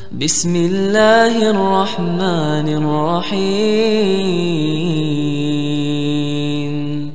Bismillahirrahmanirrahim.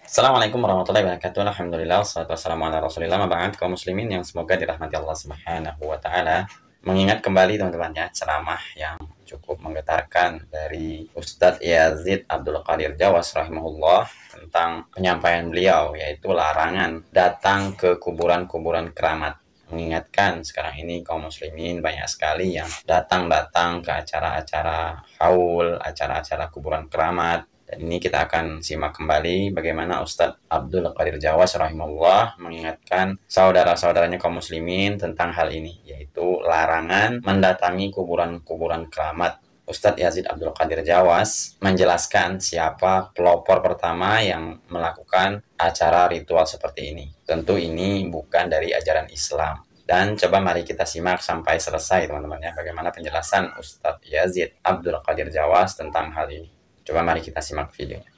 Assalamualaikum warahmatullahi wabarakatuh. Alhamdulillah, wassalatu wassalamu ala rasulillah. Maba'ad, kaum muslimin yang semoga dirahmati Allah subhanahu wa ta'ala. Mengingat kembali teman-teman ya, ceramah yang cukup menggetarkan dari Ustadz Yazid Abdul Qadir Jawas rahimahullah tentang penyampaian beliau, yaitu larangan datang ke kuburan-kuburan keramat. Mengingatkan sekarang ini kaum muslimin banyak sekali yang datang-datang ke acara-acara haul, acara-acara kuburan keramat. Dan ini kita akan simak kembali bagaimana Ustadz Abdul Qadir Jawas rahimahullah mengingatkan saudara-saudaranya kaum muslimin tentang hal ini, yaitu larangan mendatangi kuburan-kuburan keramat. Ustadz Yazid Abdul Qadir Jawas menjelaskan siapa pelopor pertama yang melakukan acara ritual seperti ini. Tentu ini bukan dari ajaran Islam. Dan coba mari kita simak sampai selesai teman-teman ya, bagaimana penjelasan Ustadz Yazid Abdul Qadir Jawas tentang hal ini. Coba mari kita simak videonya.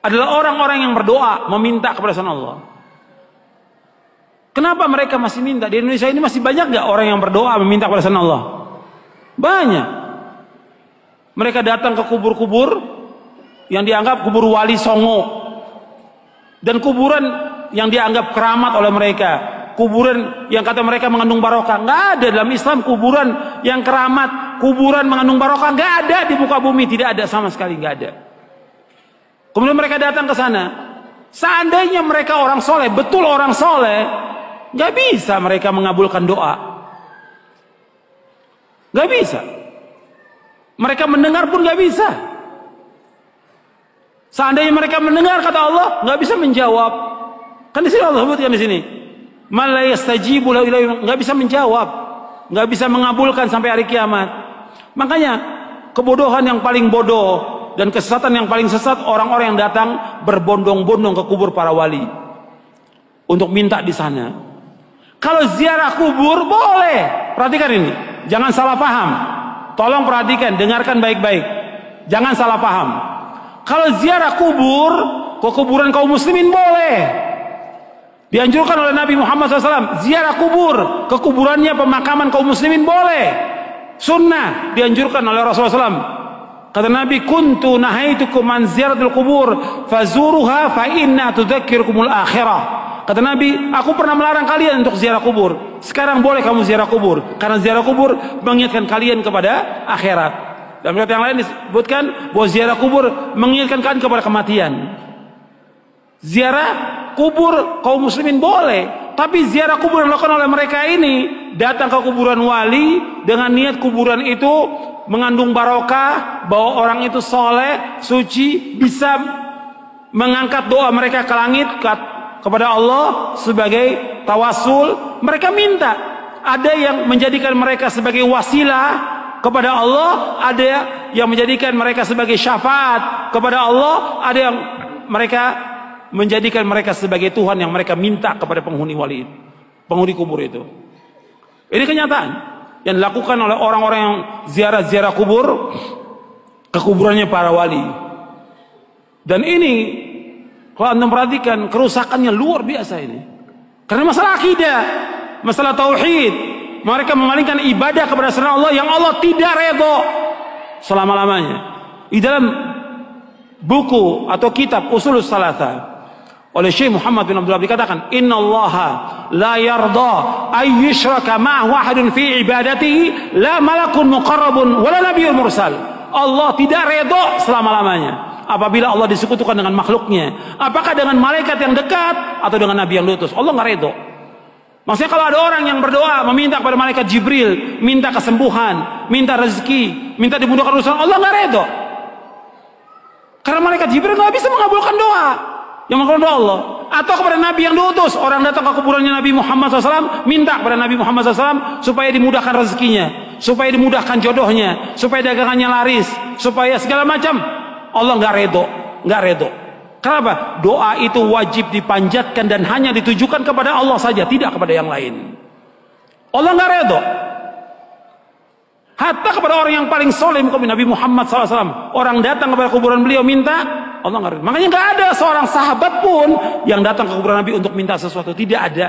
Adalah orang-orang yang berdoa meminta kepada selain Allah. Kenapa mereka masih minta? Di Indonesia ini masih banyak nggak orang yang berdoa meminta kepada selain Allah? Banyak. Mereka datang ke kubur-kubur yang dianggap kubur wali songo dan kuburan yang dianggap keramat oleh mereka, kuburan yang kata mereka mengandung barokah. Nggak ada dalam Islam kuburan yang keramat, kuburan mengandung barokah, nggak ada di muka bumi, tidak ada sama sekali, nggak ada. Kemudian mereka datang ke sana. Seandainya mereka orang soleh, betul orang soleh, nggak bisa mereka mengabulkan doa. Nggak bisa. Mereka mendengar pun nggak bisa. Seandainya mereka mendengar kata Allah, nggak bisa menjawab. Kan di sini Allah sebutkan di sini, man la yastajibu lahu nggak bisa menjawab, nggak bisa mengabulkan sampai hari kiamat. Makanya kebodohan yang paling bodoh dan kesesatan yang paling sesat orang-orang yang datang berbondong-bondong ke kubur para wali untuk minta di sana. Kalau ziarah kubur boleh, perhatikan ini, jangan salah paham. Tolong perhatikan, dengarkan baik-baik, jangan salah paham. Kalau ziarah kubur ke kuburan kaum muslimin boleh. Dianjurkan oleh Nabi Muhammad SAW, ziarah kubur ke kuburannya pemakaman kaum muslimin boleh. Sunnah dianjurkan oleh Rasulullah SAW. Kata Nabi, kuntu nahaitukum an ziyaratul kubur fazuruha fa inna tudzakirukumul akhirah. Kata Nabi, aku pernah melarang kalian untuk ziarah kubur. Sekarang boleh kamu ziarah kubur, karena ziarah kubur mengingatkan kalian kepada akhirat. Dalam riwayat yang lain disebutkan bahwa ziarah kubur mengingatkan kalian kepada kematian. Ziarah kubur kaum muslimin boleh, tapi ziarah kubur yang dilakukan oleh mereka ini, datang ke kuburan wali dengan niat kuburan itu mengandung barokah, bahwa orang itu soleh, suci, bisa mengangkat doa mereka ke langit kepada Allah sebagai tawasul. Mereka minta, ada yang menjadikan mereka sebagai wasilah kepada Allah, ada yang menjadikan mereka sebagai syafaat kepada Allah, ada yang mereka menjadikan mereka sebagai Tuhan yang mereka minta kepada penghuni wali, penghuni kubur itu. Ini kenyataan yang dilakukan oleh orang-orang yang ziarah-ziarah kubur ke kuburannya para wali. Dan ini kalau Anda perhatikan kerusakannya luar biasa ini. Karena masalah akidah, masalah tauhid, mereka memalingkan ibadah kepada selain Allah yang Allah tidak redha selama-lamanya. Di dalam buku atau kitab Ushulus Tsalatsa oleh Syekh Muhammad bin Abdul Wahhab dikatakan, innallaha la yarda ay yushraka ma'ahu ahadun fi ibadatihi la malakun muqarrabun wala nabiyyun mursal. Allah tidak redha selama-lamanya apabila Allah disekutukan dengan makhluknya, apakah dengan malaikat yang dekat atau dengan nabi yang diutus. Allah nggak redha. Maksudnya kalau ada orang yang berdoa meminta kepada malaikat Jibril, minta kesembuhan, minta rezeki, minta dimudahkan urusan, Allah nggak redha. Karena malaikat Jibril nggak bisa mengabulkan doa yang mengabulkan doa Allah. Atau kepada nabi yang diutus, orang datang ke kuburannya Nabi Muhammad SAW, minta kepada Nabi Muhammad SAW supaya dimudahkan rezekinya, supaya dimudahkan jodohnya, supaya dagangannya laris, supaya segala macam. Allah nggak redho, nggak redho. Kenapa? Doa itu wajib dipanjatkan dan hanya ditujukan kepada Allah saja, tidak kepada yang lain. Allah nggak redho. Hatta kepada orang yang paling soleh, Nabi Muhammad SAW, orang datang kepada kuburan beliau minta, Allah nggak redho. Makanya nggak ada seorang sahabat pun yang datang ke kuburan Nabi untuk minta sesuatu, tidak ada.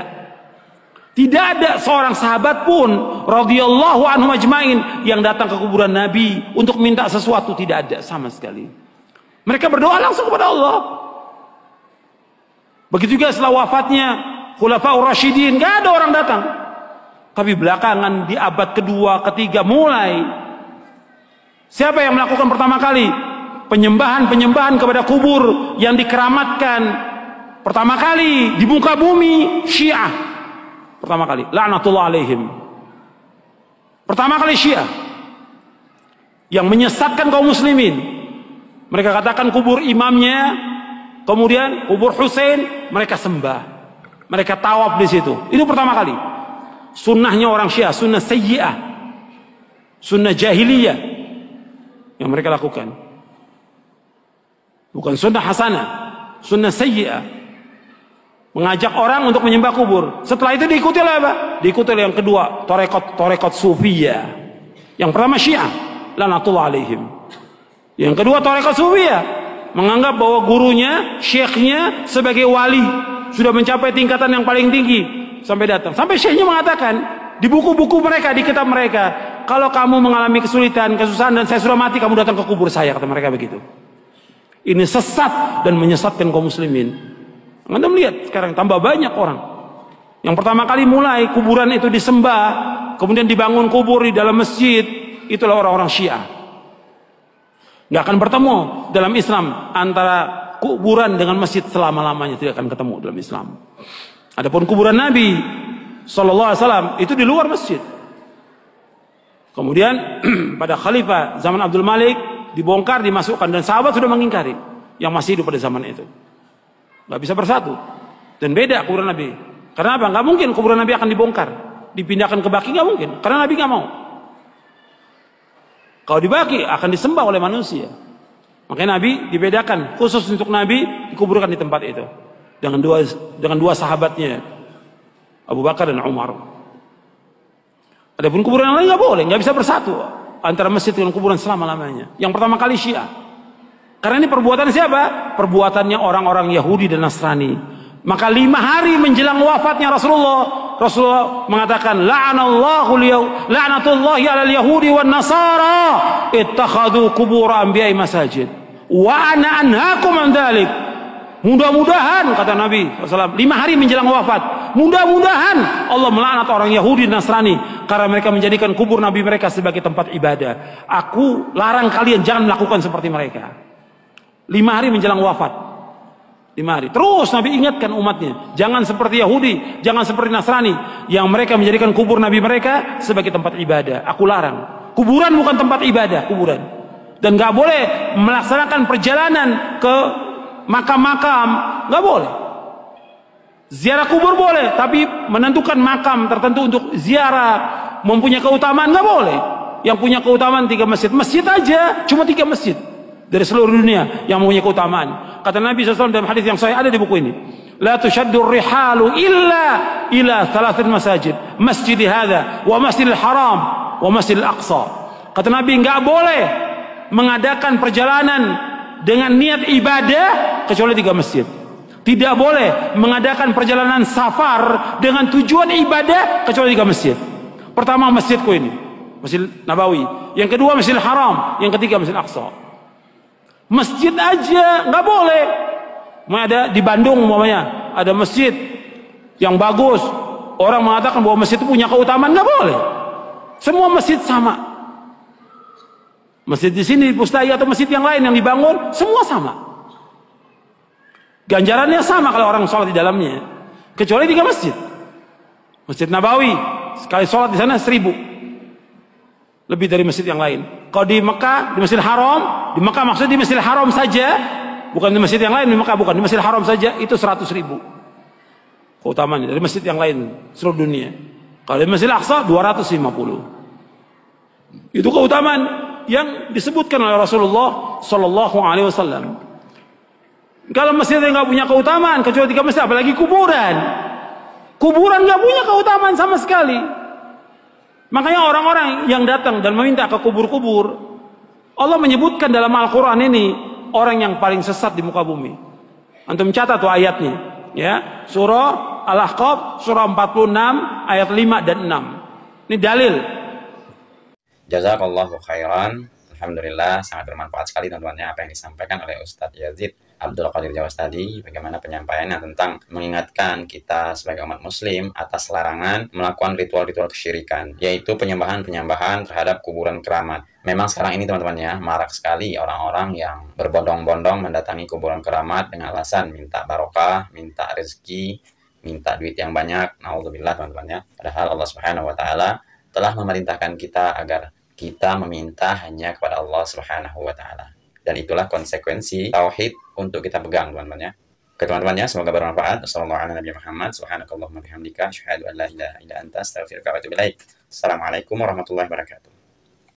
Tidak ada seorang sahabat pun radhiyallahu anhum ajmain yang datang ke kuburan Nabi untuk minta sesuatu, tidak ada sama sekali. Mereka berdoa langsung kepada Allah. Begitu juga setelah wafatnya Khulafaur Rasyidin, nggak ada orang datang. Tapi belakangan di abad kedua, ketiga mulai, siapa yang melakukan pertama kali penyembahan kepada kubur yang dikeramatkan pertama kali di muka bumi? Syiah. Pertama kali, laknatullah alaihim. Pertama kali Syiah yang menyesatkan kaum muslimin. Mereka katakan kubur imamnya, kemudian kubur Husain mereka sembah, mereka tawaf di situ. Itu pertama kali. Sunnahnya orang Syiah, sunnah sayyi'ah, sunnah jahiliyah yang mereka lakukan. Bukan sunnah hasanah, sunnah sayyi'ah. Mengajak orang untuk menyembah kubur. Setelah itu diikuti oleh apa? Diikuti oleh yang kedua, torekot sufiyah. Yang pertama Syiah, laknatullah alaihim. Yang kedua torekot sufiyah, menganggap bahwa gurunya, syekhnya sebagai wali, sudah mencapai tingkatan yang paling tinggi. Sampai datang, sampai syekhnya mengatakan di buku-buku mereka, di kitab mereka, kalau kamu mengalami kesulitan, kesusahan dan saya sudah mati, kamu datang ke kubur saya, kata mereka begitu. Ini sesat dan menyesatkan kaum muslimin. Anda melihat sekarang tambah banyak orang yang pertama kali mulai kuburan itu disembah, kemudian dibangun kubur di dalam masjid. Itulah orang-orang Syiah. Nggak akan bertemu dalam Islam antara kuburan dengan masjid selama-lamanya, tidak akan ketemu dalam Islam. Adapun kuburan Nabi SAW itu di luar masjid. Kemudian pada Khalifah zaman Abdul Malik dibongkar, dimasukkan, dan sahabat sudah mengingkari yang masih hidup pada zaman itu. Nggak bisa bersatu dan beda kuburan Nabi. Karena apa? Nggak mungkin kuburan Nabi akan dibongkar, dipindahkan ke Baqi, nggak mungkin. Karena Nabi nggak mau. Kalau di Baqi akan disembah oleh manusia. Makanya Nabi dibedakan khusus untuk Nabi, dikuburkan di tempat itu dengan dua sahabatnya, Abu Bakar dan Umar. Adapun kuburan yang lain nggak boleh, nggak bisa bersatu antara masjid dengan kuburan selama-lamanya. Yang pertama kali Syiah. Karena ini perbuatan siapa? Perbuatannya orang-orang Yahudi dan Nasrani. Maka 5 hari menjelang wafatnya Rasulullah mengatakan, la'natullahi 'alal yahudi wan nasara ittakhadhu qubur anbiya'i masajid wa ana anhaakum an dzalik. Mudah-mudahan, kata Nabi SAW, 5 hari menjelang wafat, mudah-mudahan Allah melaknat orang Yahudi dan Nasrani karena mereka menjadikan kubur Nabi mereka sebagai tempat ibadah. Aku larang kalian jangan melakukan seperti mereka. 5 hari menjelang wafat, 5 hari. Terus Nabi ingatkan umatnya, jangan seperti Yahudi, jangan seperti Nasrani yang mereka menjadikan kubur Nabi mereka sebagai tempat ibadah. Aku larang. Kuburan bukan tempat ibadah, kuburan. Dan gak boleh melaksanakan perjalanan ke makam-makam, gak boleh. Ziarah kubur boleh, tapi menentukan makam tertentu untuk ziarah mempunyai keutamaan gak boleh. Yang punya keutamaan 3 masjid, masjid aja cuma 3 masjid dari seluruh dunia yang mempunyai keutamaan. Kata Nabi SAW dalam hadis yang sahih, ada di buku ini, la tushaddur rihalu illa ila 3 masajid, masjid hadza wa masjidil haram wa masjidil aqsa. Kata Nabi, nggak boleh mengadakan perjalanan dengan niat ibadah kecuali 3 masjid. Tidak boleh mengadakan perjalanan safar dengan tujuan ibadah kecuali 3 masjid. Pertama masjidku ini, Masjid Nabawi. Yang kedua Masjidil Haram. Yang ketiga Masjid Aqsa. Masjid aja nggak boleh. Ada di Bandung umpamanya ada masjid yang bagus, orang mengatakan bahwa masjid itu punya keutamaan, nggak boleh. Semua masjid sama. Masjid di sini di Pustai atau masjid yang lain yang dibangun semua sama. Ganjarannya sama kalau orang sholat di dalamnya, kecuali 3 masjid. Masjid Nabawi sekali sholat di sana 1000. Lebih dari masjid yang lain. Kalau di Mekah, di Masjidil Haram, di Mekah maksudnya di Masjidil Haram saja, bukan di masjid yang lain, di Mekah bukan, di Masjidil Haram saja itu 100.000 keutamaannya dari masjid yang lain seluruh dunia. Kalau di Masjidil Aqsa 250. Itu keutamaan yang disebutkan oleh Rasulullah Sallallahu Alaihi Wasallam. Kalau masjid yang nggak punya keutamaan kecuali 3 masjid, apalagi kuburan. Kuburan nggak punya keutamaan sama sekali. Makanya orang-orang yang datang dan meminta ke kubur-kubur, Allah menyebutkan dalam Al-Quran ini orang yang paling sesat di muka bumi. Antum catat tuh ayatnya, ya, surah Al-Ahqaf surah 46 ayat 5 dan 6. Ini dalil. Jazakallahu khairan. Alhamdulillah, sangat bermanfaat sekali teman-teman ya apa yang disampaikan oleh Ustadz Yazid Abdul Qadir Jawas tadi, bagaimana penyampaiannya tentang mengingatkan kita sebagai umat muslim atas larangan melakukan ritual-ritual kesyirikan, yaitu penyembahan-penyembahan terhadap kuburan keramat. Memang sekarang ini teman-teman ya, marak sekali orang-orang yang berbondong-bondong mendatangi kuburan keramat dengan alasan minta barokah, minta rezeki, minta duit yang banyak. Naudzubillah teman-teman ya. Padahal Allah Subhanahu wa taala telah memerintahkan kita agar kita meminta hanya kepada Allah Subhanahu wa taala. Dan itulah konsekuensi tauhid untuk kita pegang teman-teman ya. Oke teman-teman ya, semoga bermanfaat. Assalamualaikum warahmatullahi wabarakatuh.